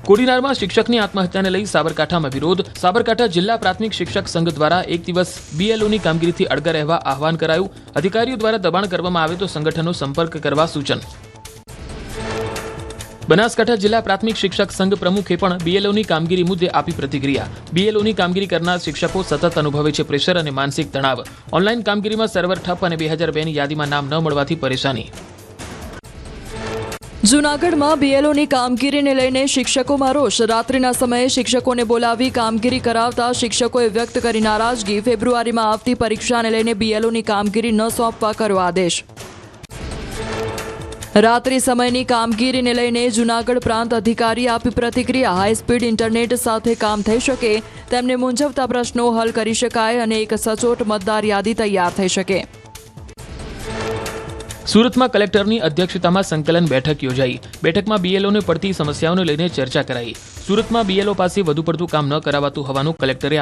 કોડીનારમાં શિક્ષકની આત્મહત્યાને લઈ સાબરકાંઠામાં વિરોધ. સાબરકાંઠા જિલ્લા પ્રાથમિક શિક્ષક સંઘ દ્વારા એક દિવસ બીએલઓની કામગીરીથી અડગા રહેવા આહવાન કરાયું. અધિકારીઓ દ્વારા દબાણ કરવામાં આવે તો સંગઠનનો સંપર્ક કરવા સૂચન. બનાસકાંઠા જિલ્લા પ્રાથમિક શિક્ષક સંઘ પ્રમુખે પણ બીએલઓની કામગીરી મુદ્દે આપી પ્રતિક્રિયા. બીએલઓની કામગીરી કરનાર શિક્ષકો સતત અનુભવે છે પ્રેશર અને માનસિક તણાવ. ઓનલાઈન કામગીરીમાં સર્વર ઠપ અને 2002ની યાદીમાં નામ ન મળવાથી પરેશાની. જૂનાગઢમાં બીએલઓની કામગીરીને લઈને શિક્ષકોમાં રોષ. રાત્રિના સમયે શિક્ષકોને બોલાવી કામગીરી કરાવતા શિક્ષકોએ વ્યક્ત કરી નારાજગી. ફેબ્રુઆરીમાં આવતી પરીક્ષાને લઈને બીએલઓની કામગીરી ન સોંપવા કર્યો આદેશ. રાત્રિ સમયની કામગીરીને લઈને જૂનાગઢ પ્રાંત અધિકારી આપી પ્રતિક્રિયા. હાઈસ્પીડ ઇન્ટરનેટ સાથે કામ થઈ શકે, તેમને મૂંઝવતા પ્રશ્નો હલ કરી શકાય અને એક સચોટ મતદાર યાદી તૈયાર થઈ શકે. સુરતમાં કલેક્ટરની અધ્યક્ષતામાં સંકલન બેઠક યોજાઈ. બેઠકમાં બીએલઓને પડતી સમસ્યાઓને લઈને ચર્ચા કરાઈ. સુરતમાં બીએલઓ પાસે વધુ પડતું કામ ન કરાવાતું હોવાનું કલેક્ટરે